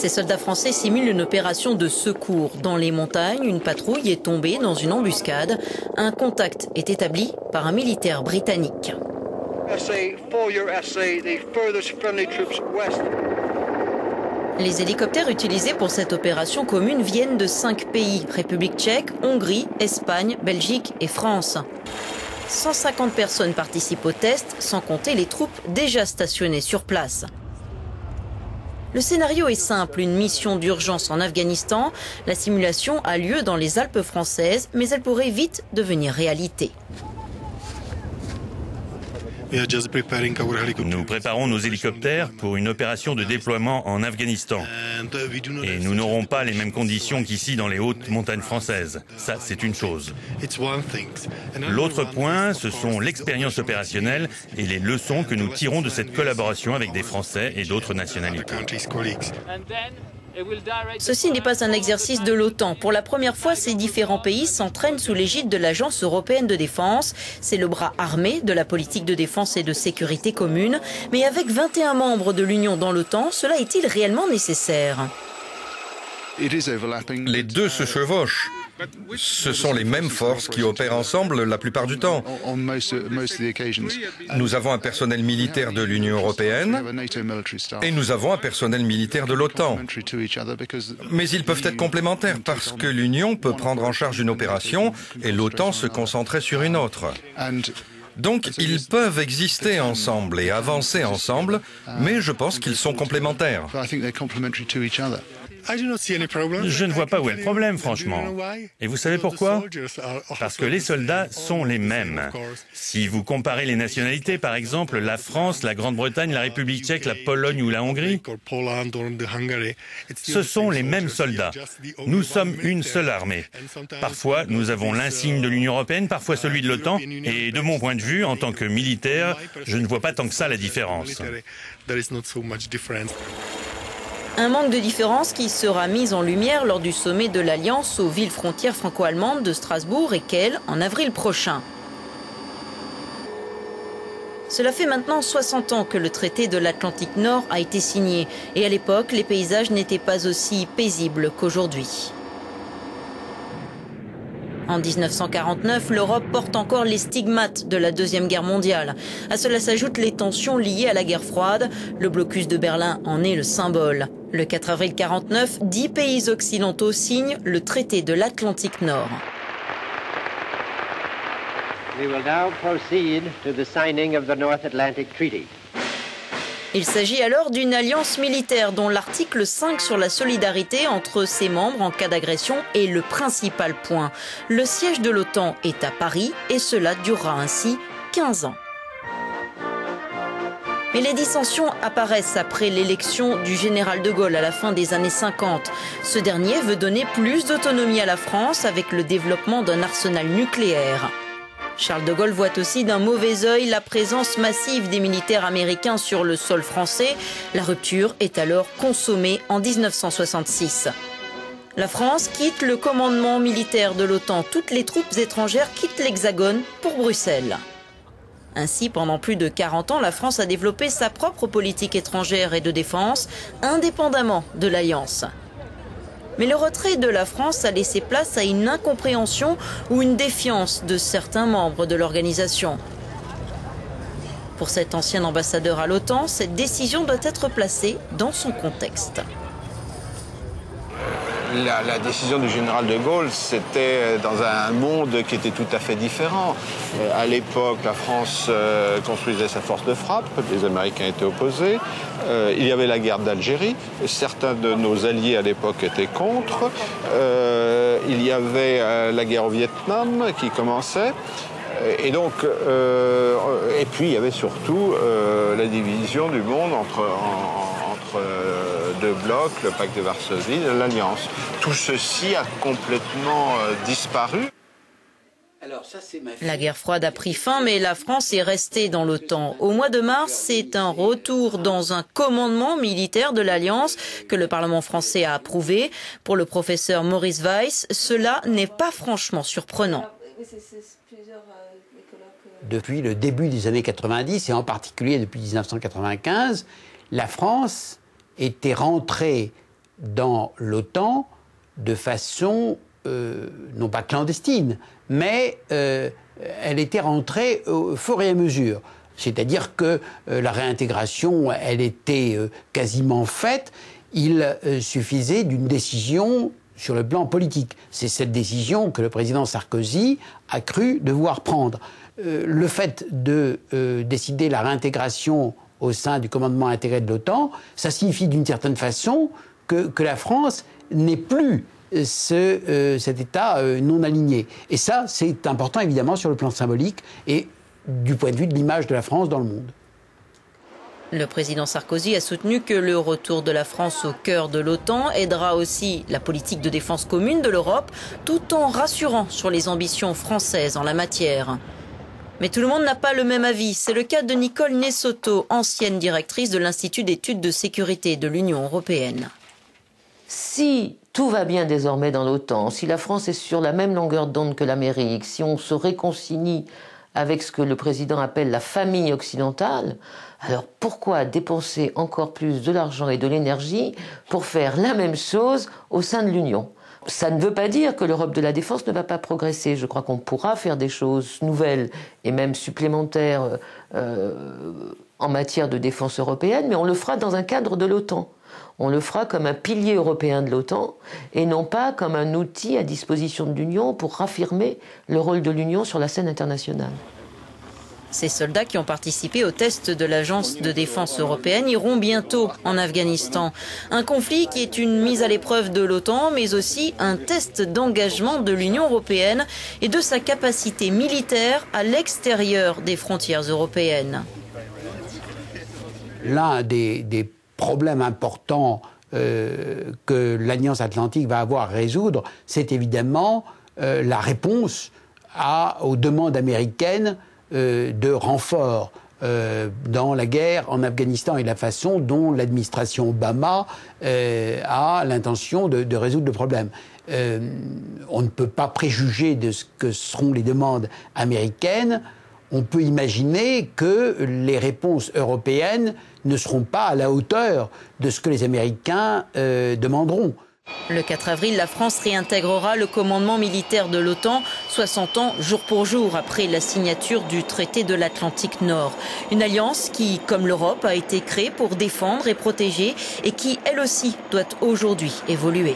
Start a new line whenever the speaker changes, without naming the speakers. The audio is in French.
Ces soldats français simulent une opération de secours. Dans les montagnes, une patrouille est tombée dans une embuscade. Un contact est établi par un militaire britannique. Les hélicoptères utilisés pour cette opération commune viennent de 5 pays, République tchèque, Hongrie, Espagne, Belgique et France. 150 personnes participent au test, sans compter les troupes déjà stationnées sur place. Le scénario est simple, une mission d'urgence en Afghanistan. La simulation a lieu dans les Alpes françaises, mais elle pourrait vite devenir réalité.
Nous préparons nos hélicoptères pour une opération de déploiement en Afghanistan. Et nous n'aurons pas les mêmes conditions qu'ici dans les hautes montagnes françaises. Ça, c'est une chose. L'autre point, ce sont l'expérience opérationnelle et les leçons que nous tirons de cette collaboration avec des Français et d'autres nationalités.
Ceci n'est pas un exercice de l'OTAN. Pour la première fois, ces différents pays s'entraînent sous l'égide de l'Agence européenne de défense. C'est le bras armé de la politique de défense et de sécurité commune. Mais avec 21 membres de l'Union dans l'OTAN, cela est-il réellement nécessaire ?
Les deux se chevauchent. Ce sont les mêmes forces qui opèrent ensemble la plupart du temps. Nous avons un personnel militaire de l'Union européenne et nous avons un personnel militaire de l'OTAN. Mais ils peuvent être complémentaires parce que l'Union peut prendre en charge une opération et l'OTAN se concentrer sur une autre. Donc, ils peuvent exister ensemble et avancer ensemble, mais je pense qu'ils sont complémentaires.
Je ne vois pas où est le problème, franchement. Et vous savez pourquoi ? Parce que les soldats sont les mêmes. Si vous comparez les nationalités, par exemple, la France, la Grande-Bretagne, la République tchèque, la Pologne ou la Hongrie, ce sont les mêmes soldats. Nous sommes une seule armée. Parfois, nous avons l'insigne de l'Union européenne, parfois celui de l'OTAN, et de mon point de vue, en tant que militaire, je ne vois pas tant que ça la différence.
Un manque de différence qui sera mis en lumière lors du sommet de l'Alliance aux villes frontières franco-allemandes de Strasbourg et Kehl en avril prochain. Cela fait maintenant 60 ans que le traité de l'Atlantique Nord a été signé et à l'époque, les paysages n'étaient pas aussi paisibles qu'aujourd'hui. En 1949, l'Europe porte encore les stigmates de la Deuxième Guerre mondiale. À cela s'ajoutent les tensions liées à la guerre froide. Le blocus de Berlin en est le symbole. Le 4 avril 1949, 10 pays occidentaux signent le traité de l'Atlantique Nord.
We will now proceed to the signing of the North Atlantic Treaty.
Il s'agit alors d'une alliance militaire dont l'article 5 sur la solidarité entre ses membres en cas d'agression est le principal point. Le siège de l'OTAN est à Paris et cela durera ainsi 15 ans. Mais les dissensions apparaissent après l'élection du général de Gaulle à la fin des années 50. Ce dernier veut donner plus d'autonomie à la France avec le développement d'un arsenal nucléaire. Charles de Gaulle voit aussi d'un mauvais œil la présence massive des militaires américains sur le sol français. La rupture est alors consommée en 1966. La France quitte le commandement militaire de l'OTAN. Toutes les troupes étrangères quittent l'Hexagone pour Bruxelles. Ainsi, pendant plus de 40 ans, la France a développé sa propre politique étrangère et de défense, indépendamment de l'Alliance. Mais le retrait de la France a laissé place à une incompréhension ou une défiance de certains membres de l'organisation. Pour cet ancien ambassadeur à l'OTAN, cette décision doit être placée dans son contexte.
La décision du général de Gaulle, c'était dans un monde qui était tout à fait différent. À l'époque, la France construisait sa force de frappe, les Américains étaient opposés. Il y avait la guerre d'Algérie, certains de nos alliés à l'époque étaient contre. Il y avait la guerre au Vietnam qui commençait. Et donc, et puis il y avait surtout la division du monde entre deux blocs, le pacte de Varsovie et l'Alliance. Tout ceci a complètement disparu.
La guerre froide a pris fin, mais la France est restée dans l'OTAN. Au mois de mars, c'est un retour dans un commandement militaire de l'Alliance que le Parlement français a approuvé. Pour le professeur Maurice Weiss, cela n'est pas franchement surprenant.
Depuis le début des années 90, et en particulier depuis 1995, la France était rentrée dans l'OTAN de façon, non pas clandestine, mais elle était rentrée au fur et à mesure. C'est-à-dire que la réintégration, elle était quasiment faite. Il suffisait d'une décision sur le plan politique. C'est cette décision que le président Sarkozy a cru devoir prendre. Le fait de décider la réintégration au sein du commandement intégré de l'OTAN, ça signifie d'une certaine façon que la France n'est plus cet État non aligné. Et ça, c'est important évidemment sur le plan symbolique et du point de vue de l'image de la France dans le monde.
Le président Sarkozy a soutenu que le retour de la France au cœur de l'OTAN aidera aussi la politique de défense commune de l'Europe, tout en rassurant sur les ambitions françaises en la matière. Mais tout le monde n'a pas le même avis. C'est le cas de Nicole Nessotto, ancienne directrice de l'Institut d'études de sécurité de l'Union européenne.
Si tout va bien désormais dans l'OTAN, si la France est sur la même longueur d'onde que l'Amérique, si on se réconcilie avec ce que le président appelle la famille occidentale, alors pourquoi dépenser encore plus de l'argent et de l'énergie pour faire la même chose au sein de l'Union ? Ça ne veut pas dire que l'Europe de la défense ne va pas progresser. Je crois qu'on pourra faire des choses nouvelles et même supplémentaires en matière de défense européenne, mais on le fera dans un cadre de l'OTAN. On le fera comme un pilier européen de l'OTAN et non pas comme un outil à disposition de l'Union pour raffirmer le rôle de l'Union sur la scène internationale.
Ces soldats qui ont participé au test de l'Agence de défense européenne iront bientôt en Afghanistan. Un conflit qui est une mise à l'épreuve de l'OTAN, mais aussi un test d'engagement de l'Union européenne et de sa capacité militaire à l'extérieur des frontières européennes.
L'un des problèmes importants que l'Alliance Atlantique va avoir à résoudre, c'est évidemment la réponse aux demandes américaines de renfort dans la guerre en Afghanistan et la façon dont l'administration Obama a l'intention de résoudre le problème. On ne peut pas préjuger de ce que seront les demandes américaines. On peut imaginer que les réponses européennes ne seront pas à la hauteur de ce que les Américains demanderont.
Le 4 avril, la France réintégrera le commandement militaire de l'OTAN, 60 ans jour pour jour après la signature du traité de l'Atlantique Nord. Une alliance qui, comme l'Europe, a été créée pour défendre et protéger et qui, elle aussi, doit aujourd'hui évoluer.